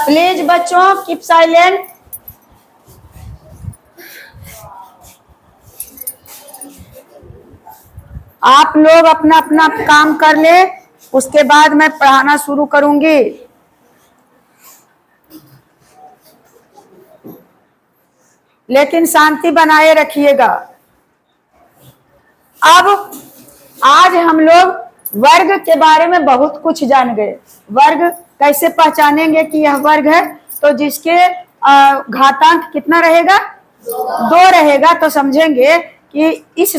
Please बच्चों keep silent. आप लोग अपना अपना काम कर ले, उसके बाद मैं पढ़ाना शुरू करूंगी। लेकिन शांति बनाए रखिएगा। अब आज हम लोग वर्ग के बारे में बहुत कुछ जान गए। वर्ग कैसे पहचानेंगे कि यह वर्ग है? तो जिसके घातांक कितना रहेगा? 2 रहेगा, तो समझेंगे कि जिस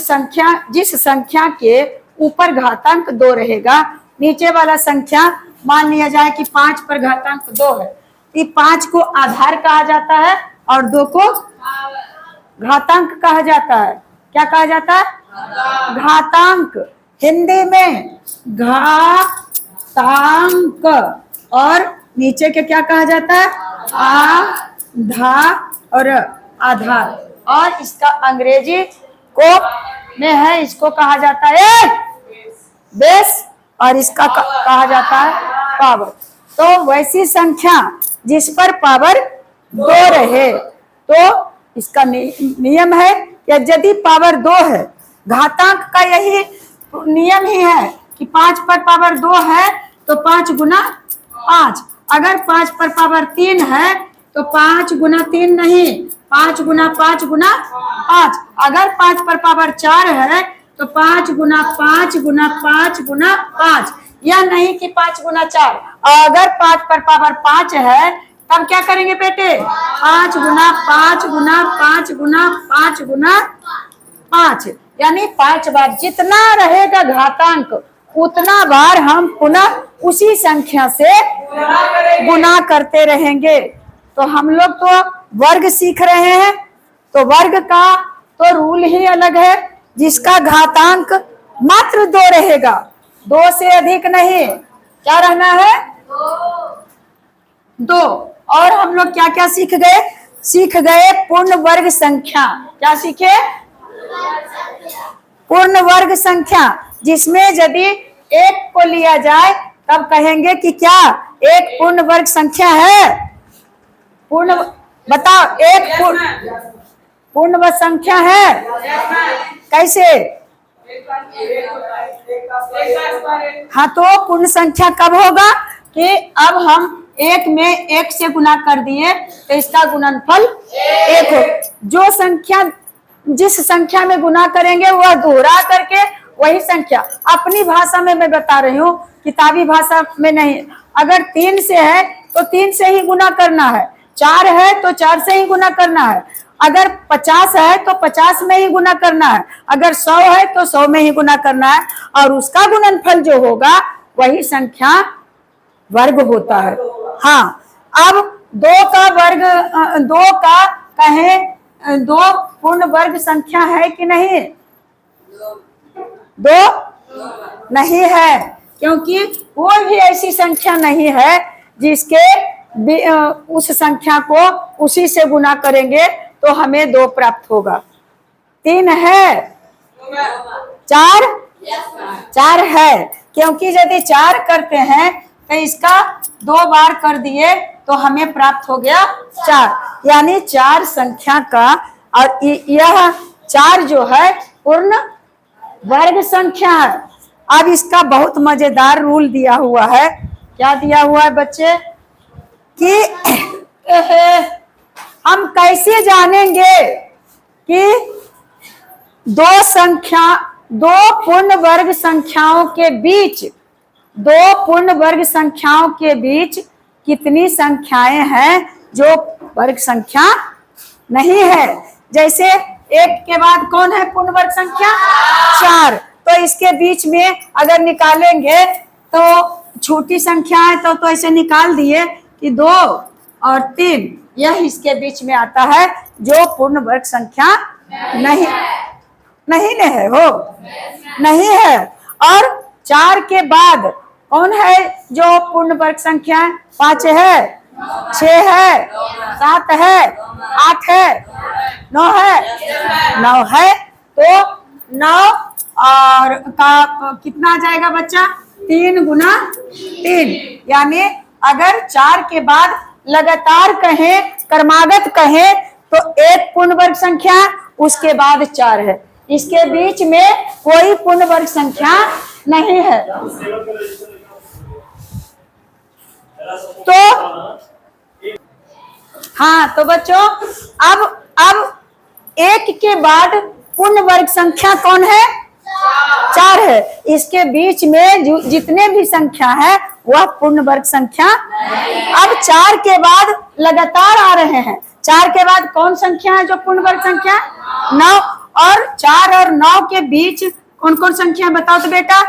संख्या के ऊपर घातांक 2 रहेगा, नीचे वाला संख्या मान लिया जाए कि 5 पर घातांक 2 है, तो 5 को आधार कहा जाता है और 2 को घातांक कहा जाता है। क्या कहा जाता है? घातांक। हिंदी में घातांक। और नीचे के क्या कहा जाता है? आधा और आधार। और इसका अंग्रेजी को में है, इसको कहा जाता है बेस, और इसका कहा जाता है पावर। तो वैसी संख्या जिस पर पावर 2 रहे, तो इसका नियम है कि यदि पावर 2 है, घातांक का यही नियम ही है कि 5 पर पावर 2 है तो 5 गुना 5। अगर 5 पर पावर 3 है तो 5 गुना 3 नहीं, 5 गुना 5 गुना 5। अगर 5 पर पावर 4 है तो 5 गुना 5 गुना 5 गुना 5। यह नहीं कि 5 गुना 4। अगर 5 पर पावर 5 है तब क्या करेंगे बेटे? 5 गुना 5 गुना 5 गुना 5 गुना 5, यानी 5 बार जितना रहेगा घातांक उतना बार हम पुनः उसी संख्या से गुना करते रहेंगे। तो हम लोग तो वर्ग सीख रहे हैं, तो वर्ग का तो रूल ही अलग है, जिसका घातांक मात्र 2 रहेगा, 2 से अधिक नहीं। क्या रहना है? 2। और हम लोग क्या क्या सीख गए? सीख गए पूर्ण वर्ग संख्या। क्या सीखे? पूर्ण वर्ग संख्या, जिसमें यदि 1 को लिया जाए तब कहेंगे कि क्या 1 पूर्ण वर्ग संख्या है? पूर्ण बताओ, 1 पूर्ण वर्ग संख्या है? कैसे? हाँ, तो पूर्ण संख्या कब होगा कि अब हम 1 में 1 से गुना कर दिए तो इसका गुणनफल 1 हो। जो संख्या जिस संख्या में गुना करेंगे वह दोहरा करके वही संख्या, अपनी भाषा में मैं बता रही हूँ, किताबी भाषा में नहीं। अगर 3 से है तो 3 से ही गुना करना है, 4 है तो 4 से ही गुना करना है, अगर 50 है तो 50 में ही गुना करना है, अगर 100 है तो 100 में ही गुना करना है, और उसका गुणनफल जो होगा वही संख्या वर्ग होता है। हाँ, अब 2 का वर्ग, 2 का कहें 2 पूर्ण वर्ग संख्या है कि नहीं? 2 नहीं है, क्योंकि कोई भी ऐसी संख्या नहीं है जिसके उस संख्या को उसी से गुना करेंगे तो हमें 2 प्राप्त होगा। 3 है? 4 है, क्योंकि यदि 4 करते हैं तो इसका 2 बार कर दिए तो हमें प्राप्त हो गया 4, यानी 4 संख्या का। और यह 4 जो है पूर्ण वर्ग संख्या है। अब इसका बहुत मजेदार रूल दिया हुआ है। क्या दिया हुआ है बच्चे? कि हम कैसे जानेंगे कि 2 पूर्ण वर्ग संख्याओं के बीच 2 पूर्ण वर्ग संख्याओं के बीच कितनी संख्याएं हैं जो वर्ग संख्या नहीं है? जैसे 1 के बाद कौन है पूर्ण वर्ग संख्या? 4। तो इसके बीच में अगर निकालेंगे तो छोटी संख्या है तो ऐसे निकाल दिए कि 2 और 3, यह इसके बीच में आता है जो पूर्ण वर्ग संख्या नहीं है हो, नहीं है। और 4 के बाद कौन है जो पूर्ण वर्ग संख्या है? 5 है, 6 है, 7 है, 8 है, 9 है, 9 है। तो 9 और का कितना आ जाएगा बच्चा? 3 गुना 3, यानी अगर 4 के बाद लगातार कहें, क्रमागत कहें, तो एक पूर्ण वर्ग संख्या, उसके बाद 4 है। इसके बीच में कोई पूर्ण वर्ग संख्या नहीं है। तो हाँ, तो बच्चों अब 1 के बाद पूर्ण वर्ग संख्या कौन है? 4 है। इसके बीच में जितने भी संख्या है वह पूर्ण वर्ग संख्या। अब 4 के बाद लगातार आ रहे हैं। 4 के बाद कौन संख्या है जो पूर्ण वर्ग संख्या? 9। और 4 और 9 के बीच कौन कौन संख्या बताओ तो बेटा?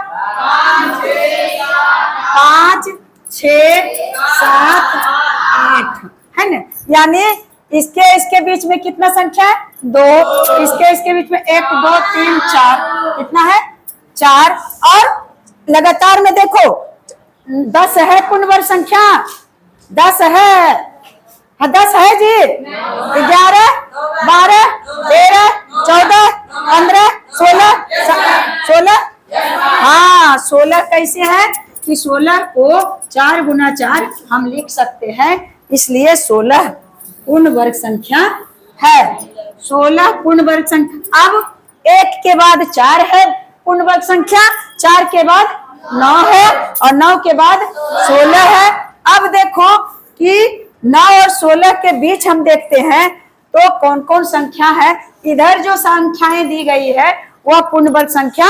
5, 6, 7, 8 है ना। यानी इसके बीच में कितना संख्या है? 2। इसके बीच में 1, 2, 3, 4, कितना है? 4। और लगातार में देखो 10 है पूर्ण वर्ग संख्या, 10 है, 10 है जी। 11, 12, 13, 14, 15, 16। हाँ, 16 कैसे है कि 16 को 4 गुना 4 हम लिख सकते हैं, इसलिए 16 पूर्ण वर्ग संख्या है। 16 पूर्ण वर्ग संख्या। अब 1 के बाद 4 है पूर्ण वर्ग संख्या, 4 के बाद 9 है और 9 के बाद 16 है। अब देखो कि 9 और 16 के बीच हम देखते हैं तो कौन कौन संख्या है। इधर जो संख्याएं दी गई है वह पूर्ण वर्ग संख्या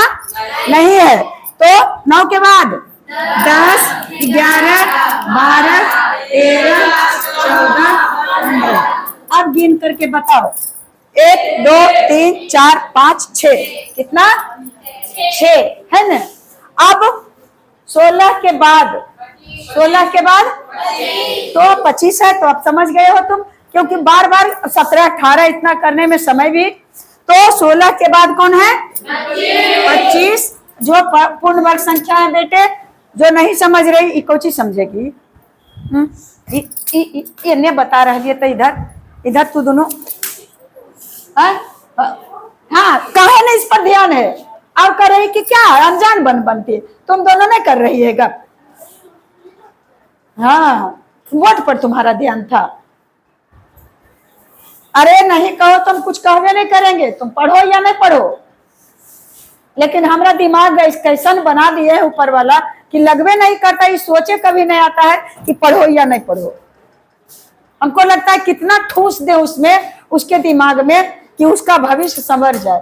नहीं है। तो 9 के बाद 10, 11, 12, 13, 14, 15। अब गिन करके बताओ। 1, 2, 3, 4, 5, 6, कितना? 6 है ना। अब 16 के बाद तो 25 है। तो अब समझ गए हो तुम, क्योंकि बार बार 17, 18 इतना करने में समय भी। तो 16 के बाद कौन है? 25 जो पूर्ण वर्ग संख्या है। बेटे जो नहीं समझ रही इकोची समझेगी। इन्हें बता रही है तो इधर तू दोनों हाँ कहे ना, इस पर ध्यान है। अब कर रही कि क्या अनजान बनती तुम दोनों ने कर रही है। हाँ, वोट पर तुम्हारा ध्यान था। अरे नहीं कहो तुम कुछ कहवे नहीं करेंगे, तुम पढ़ो या नहीं पढ़ो। लेकिन हमारा दिमाग कैसन बना दिए है ऊपर वाला कि लगवे नहीं करता, ये सोचे कभी नहीं आता है कि पढ़ो या नहीं पढ़ो। हमको लगता है कितना ठूस दे उसमें, उसके दिमाग में, कि उसका भविष्य संवर जाए।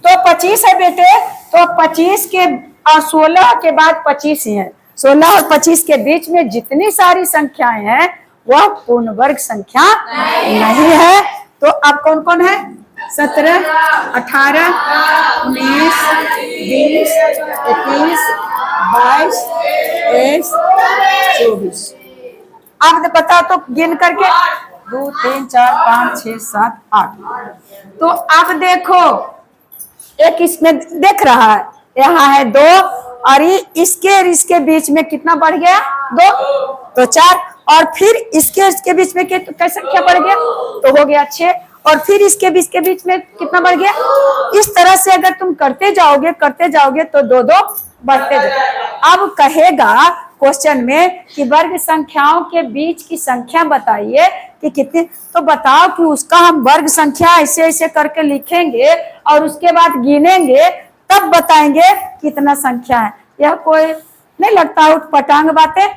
तो 25 है बेटे। तो 25 के और 16 के बाद 25 ही है। 16 और 25 के बीच में जितनी सारी संख्याएं हैं वह पूर्ण वर्ग संख्या नहीं है। तो अब कौन कौन है? 17, 18, 19, 20, 21, 22, 23, 24। अब बताओ तो गिन करके 2, 3, 4, 5, 6, 7, 8। तो अब देखो एक इसमें देख रहा है, यहाँ है 2 और इसके बीच में कितना बढ़ गया? 2। तो 4। और फिर इसके बीच में क्या संख्या बढ़ गया? तो हो गया 6। और फिर इसके बीच में कितना बढ़ गया? इस तरह से अगर तुम करते जाओगे तो 2-2 बढ़ते जाओगे। अब कहेगा क्वेश्चन में कि वर्ग संख्याओं के बीच की संख्या बताइए कि कितनी। तो बताओ कि उसका हम वर्ग संख्या ऐसे ऐसे करके लिखेंगे और उसके बाद गिनेंगे, तब बताएंगे कितना संख्या है। यह कोई नहीं लगता उठपटांग बातें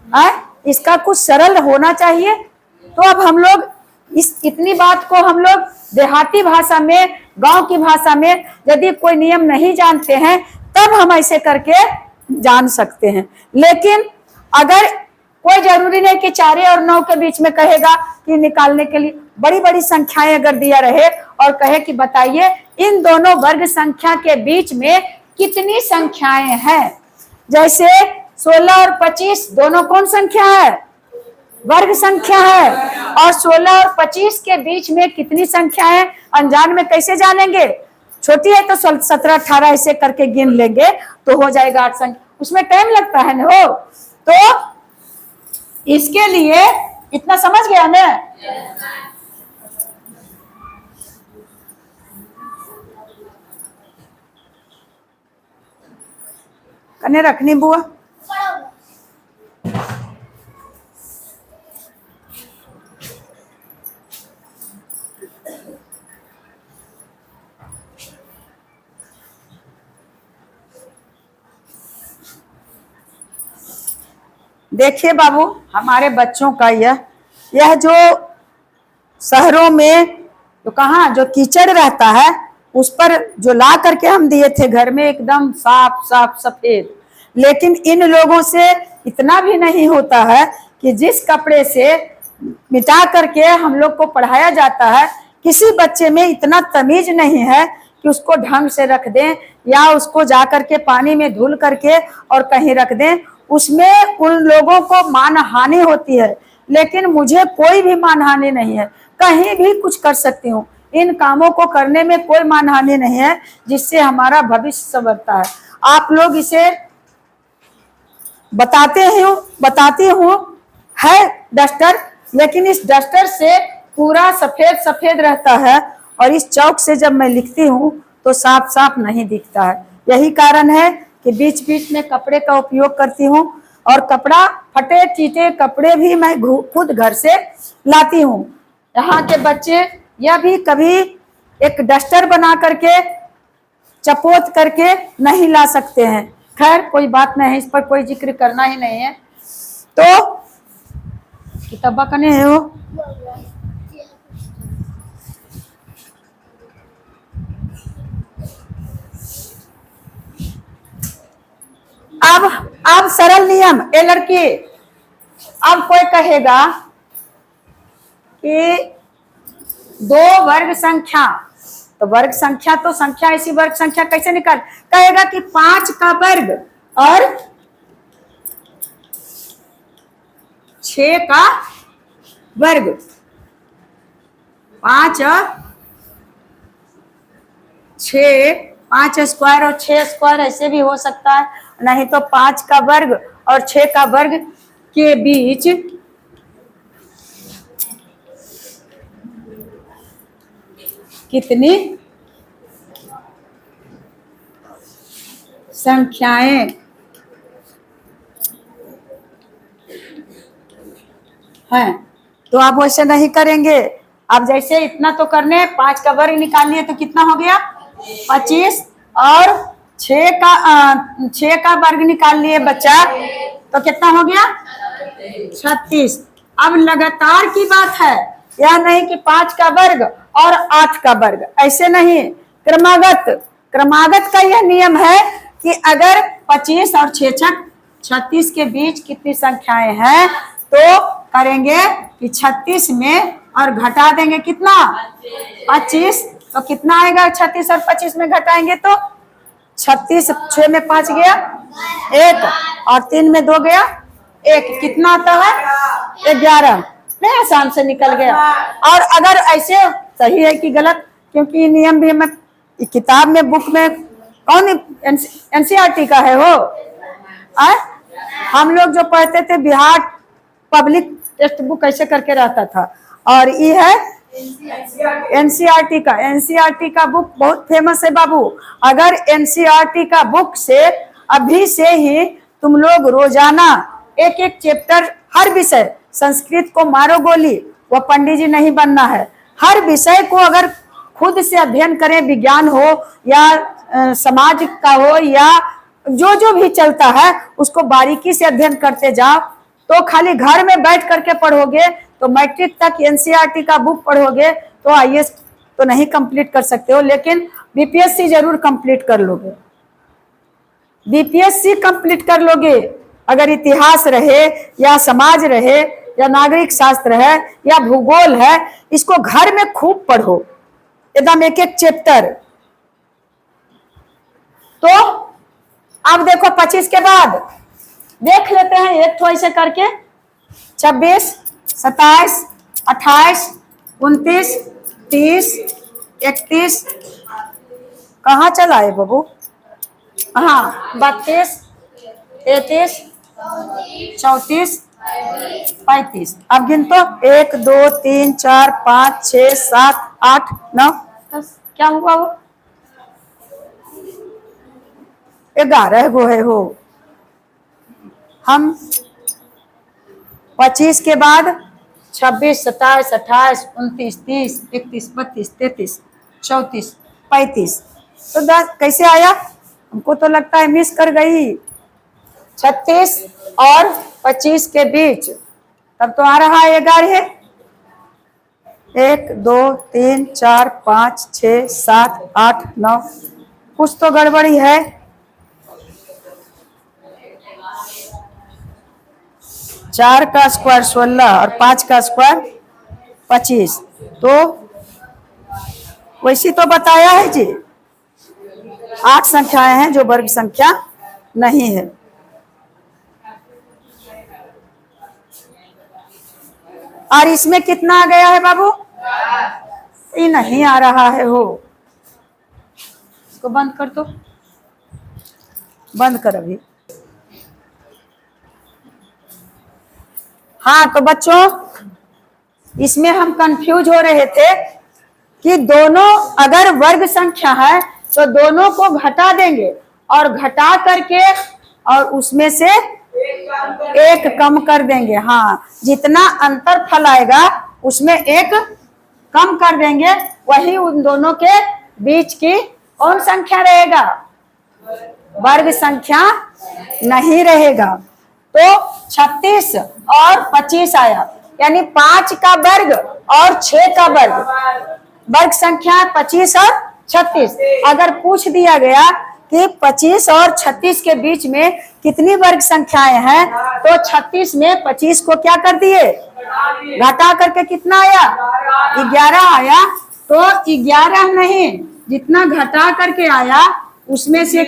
है। इसका कुछ सरल होना चाहिए। तो अब हम लोग इतनी बात को हम लोग देहाती भाषा में, गांव की भाषा में यदि कोई नियम नहीं जानते हैं तब हम ऐसे करके जान सकते हैं। लेकिन अगर कोई जरूरी नहीं कि 4 और 9 के बीच में कहेगा कि निकालने के लिए बड़ी बड़ी संख्याएं अगर दिया रहे और कहे कि बताइए इन दोनों वर्ग संख्या के बीच में कितनी संख्याएं हैं। जैसे 16 और 25 दोनों कौन संख्या है? वर्ग संख्या है। और 16 और 25 के बीच में कितनी संख्या है अनजान में कैसे जानेंगे? छोटी है तो 17, 18 ऐसे करके गिन लेंगे तो हो जाएगा 8 संख्या। उसमें टाइम लगता है ना हो। तो इसके लिए इतना समझ गया ना? कने रखनी बुआ। देखिए बाबू, हमारे बच्चों का यह जो शहरों में तो कहाँ जो कीचड़ रहता है उस पर जो ला करके हम दिए थे घर में एकदम साफ साफ सफेद, लेकिन इन लोगों से इतना भी नहीं होता है कि जिस कपड़े से मिटा करके हम लोग को पढ़ाया जाता है, किसी बच्चे में इतना तमीज नहीं है कि उसको ढंग से रख दें या उसको जा करके पानी में धुल करके और कहीं रख दें। उसमें उन लोगों को मानहानि होती है, लेकिन मुझे कोई भी मानहानि नहीं है, कहीं भी कुछ कर सकती हूँ। इन कामों को करने में कोई मानहानि नहीं है, जिससे हमारा भविष्य संवरता है। आप लोग इसे बताती हूँ है डस्टर, लेकिन इस डस्टर से पूरा सफेद सफेद रहता है और इस चौक से जब मैं लिखती हूँ तो साफ साफ नहीं दिखता है। यही कारण है कि बीच बीच में कपड़े का उपयोग करती हूँ, और कपड़ा फटे चीटे कपड़े भी मैं खुद घर से लाती हूँ। यहाँ के बच्चे यह भी कभी एक डस्टर बना करके चपोत करके नहीं ला सकते हैं। खैर कोई बात नहीं, इस पर कोई जिक्र करना ही नहीं है। तो किताबा कने है वो अब सरल नियम। ए लड़की, अब कोई कहेगा कि दो वर्ग संख्या, तो वर्ग संख्या तो संख्या, ऐसी वर्ग संख्या कैसे निकाल, कहेगा कि 5 का वर्ग और 6 का वर्ग, 5 और 6, 5 स्क्वायर और 6 स्क्वायर ऐसे भी हो सकता है, नहीं तो 5 का वर्ग और 6 का वर्ग के बीच कितनी संख्याएं हैं। तो आप वैसे नहीं करेंगे, आप जैसे इतना तो करने, 5 का वर्ग निकालिए तो कितना हो गया 25, और 6 का वर्ग निकाल लिए बच्चा तो कितना हो गया 36। अब लगातार की बात है, यह नहीं कि 5 का वर्ग और 8 का वर्ग, ऐसे नहीं, क्रमागत का यह नियम है कि अगर 25 और 6 36 के बीच कितनी संख्याएं हैं तो करेंगे कि 36 में और घटा देंगे कितना 25, तो कितना आएगा 36 और 25 में घटाएंगे तो 36, 6 में 5 गया 1 और 3 में 2 गया 1, कितना आता है 11। नहीं, आसान से निकल गया। और अगर ऐसे सही है कि गलत, क्योंकि नियम भी मैं किताब में बुक में कौन एनसीईआरटी का है वो हम लोग जो पढ़ते थे बिहार पब्लिक टेक्स्ट बुक ऐसे करके रहता था, और ये है एनसीईआरटी का। एनसीईआरटी का बुक बहुत फेमस है बाबू। अगर एनसीईआरटी का बुक से अभी से ही तुम लोग रोजाना एक एक चैप्टर, हर विषय, संस्कृत को मारो गोली, वो पंडित जी नहीं बनना है, हर विषय को अगर खुद से अध्ययन करें, विज्ञान हो या समाज का हो या जो जो भी चलता है उसको बारीकी से अध्ययन करते जाओ, तो खाली घर में बैठ करके पढ़ोगे तो मैट्रिक तक एनसीईआरटी का बुक पढ़ोगे तो आईएएस तो नहीं कंप्लीट कर सकते हो, लेकिन बीपीएससी जरूर कंप्लीट कर लोगे। बीपीएससी कंप्लीट कर लोगे अगर इतिहास रहे या समाज रहे या नागरिक शास्त्र है या भूगोल है, इसको घर में खूब पढ़ो एकदम एक एक चैप्टर। तो अब देखो 25 के बाद देख लेते हैं एक थो ऐसे करके, 26, 27, 28, 29, 30, 31, कहाँ चला है बाबू, हाँ 32, 33, 34, 35। अब गिन तो 1 2 3 4 5 6 7 8 9 10, क्या हुआ वो 11 गो है हो। हम 25 के बाद 26, 27, 28, 29, 30, 31, 32, 33, 34, 35, तो 10 कैसे आया, हमको तो लगता है मिस कर गई। 36, और 25 के बीच, तब तो आ रहा है 11। 1 2 3 4 5 6 7 8 9, कुछ तो गड़बड़ी है। 4 का स्क्वायर 16 और 5 का स्क्वायर 25, तो वैसी तो बताया है जी। 8 संख्याएं हैं जो वर्ग संख्या नहीं है। और इसमें कितना आ गया है बाबू? ये नहीं आ रहा है हो, इसको बंद कर दो, बंद कर अभी। हाँ तो बच्चों, इसमें हम कंफ्यूज हो रहे थे कि दोनों अगर वर्ग संख्या है तो दोनों को घटा देंगे और घटा करके और उसमें से एक कम कर देंगे। हाँ, जितना अंतर फल आएगा उसमें एक कम कर देंगे, वही उन दोनों के बीच की कौन संख्या रहेगा? वर्ग संख्या नहीं रहेगा। तो 36 और 25 आया, यानी 5 का वर्ग और 6 का वर्ग, वर्ग संख्या 25 और 36। अगर पूछ दिया गया कि 25 और 36 के बीच में कितनी वर्ग संख्याएं हैं, तो 36 में 25 को क्या कर दिए? घटा करके कितना आया? 11 आया। तो 11 नहीं, जितना घटा करके आया उसमें से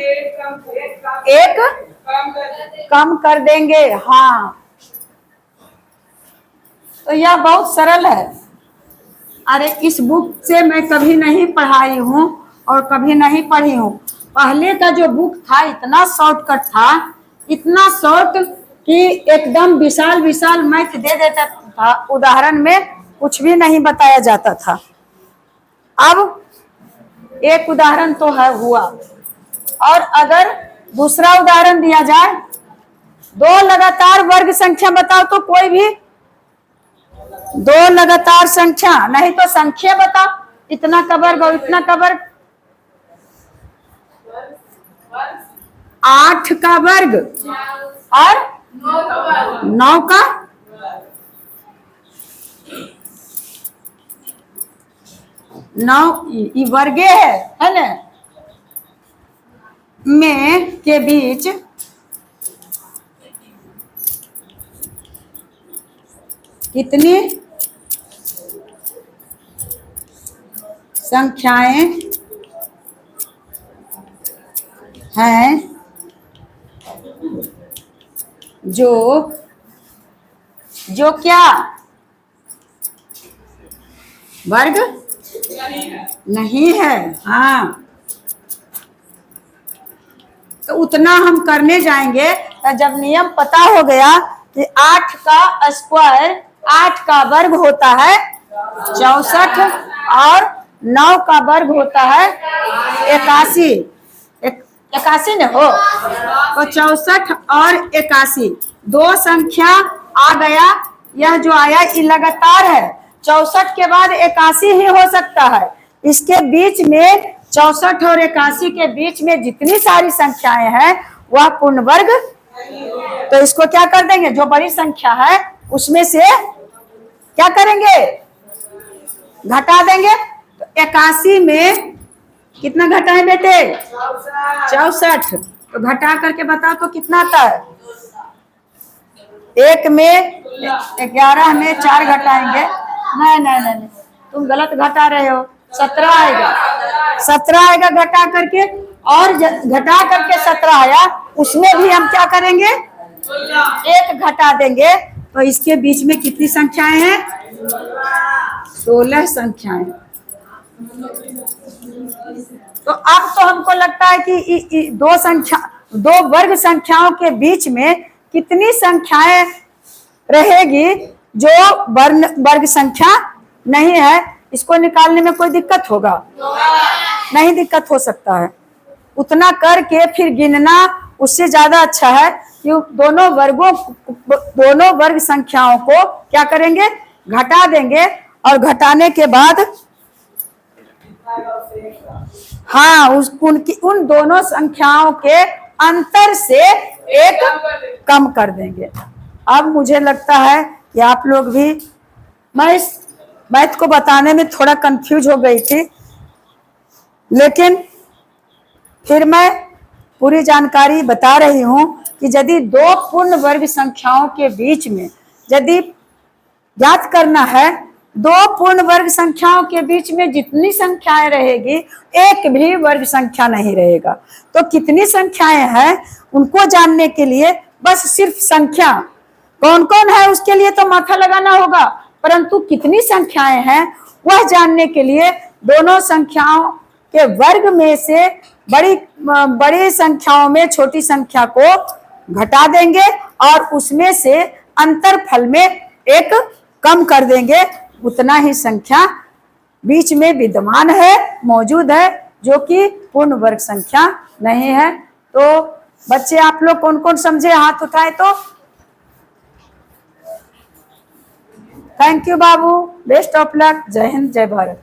एक कम कर देंगे। हाँ, तो यह बहुत सरल है। अरे इस बुक से मैं कभी नहीं पढ़ाई हूँ और कभी नहीं पढ़ी हूँ। पहले का जो बुक था इतना शॉर्टकट था, इतना शॉर्ट कि एकदम विशाल विशाल मैथ दे देता था, उदाहरण में कुछ भी नहीं बताया जाता था। अब एक उदाहरण तो है हुआ, और अगर दूसरा उदाहरण दिया जाए, 2 लगातार वर्ग संख्या बताओ तो कोई भी 2 लगातार संख्या, नहीं तो संख्या बताओ, इतना का वर्ग और इतना का वर्ग। 8 का वर्ग और 9 का, ये वर्गे है ना, में के बीच कितनी संख्याएं हैं जो क्या वर्ग नहीं है। हाँ, तो उतना हम करने जाएंगे। तो जब नियम पता हो गया कि 8 का स्क्वायर 8 का वर्ग होता है 64 और 9 का वर्ग होता है 81, 81 न हो, तो 64 और 81 2 संख्या आ गया। यह जो आया ये लगातार है, 64 के बाद 81 ही हो सकता है। इसके बीच में 64 और 81 के बीच में जितनी सारी संख्याएं हैं वह पूर्ण वर्ग। तो इसको क्या कर देंगे, जो बड़ी संख्या है उसमें से क्या करेंगे? घटा देंगे। तो 81 में कितना घटा है बेटे? 64। तो घटा करके बताओ तो कितना आता है? 1 में 11 में 4 घटाएंगे। नहीं, तुम गलत घटा रहे हो। 17 आएगा, 17 आएगा घटा करके, और घटा करके 17 आया, उसमें भी हम क्या करेंगे? 1 घटा देंगे। तो इसके बीच में कितनी संख्याएं हैं? 16 संख्याएं। तो अब तो हमको लगता है कि 2 वर्ग संख्याओं के बीच में कितनी संख्याएं रहेगी जो वर्ग संख्या नहीं है। इसको निकालने में कोई दिक्कत होगा? नहीं दिक्कत हो सकता है। उतना करके फिर गिनना उससे ज्यादा अच्छा है कि दोनों वर्ग संख्याओं को क्या करेंगे? घटा देंगे, और घटाने के बाद हाँ उन दोनों संख्याओं के अंतर से एक कम कर देंगे। अब मुझे लगता है कि आप लोग भी, मैं इस मैथ को बताने में थोड़ा कंफ्यूज हो गई थी, लेकिन फिर मैं पूरी जानकारी बता रही हूं कि यदि दो पूर्ण वर्ग संख्याओं के बीच में यदि ज्ञात करना है, दो पूर्ण वर्ग संख्याओं के बीच में जितनी संख्याएं रहेगी एक भी वर्ग संख्या नहीं रहेगा। तो कितनी संख्याएं हैं उनको जानने के लिए बस सिर्फ संख्या कौन कौन है उसके लिए तो माथा लगाना होगा, परंतु कितनी संख्याएं हैं वह जानने के लिए दोनों संख्याओं के वर्ग में से बड़ी संख्याओं में छोटी संख्या को घटा देंगे और उसमें से अंतरफल में एक कम कर देंगे। उतना ही संख्या बीच में विद्यमान है, मौजूद है, जो कि पूर्ण वर्ग संख्या नहीं है। तो बच्चे आप लोग कौन कौन समझे, हाथ उठाए तो। Thank you Babu, best of luck, जय हिंद, जय भारत।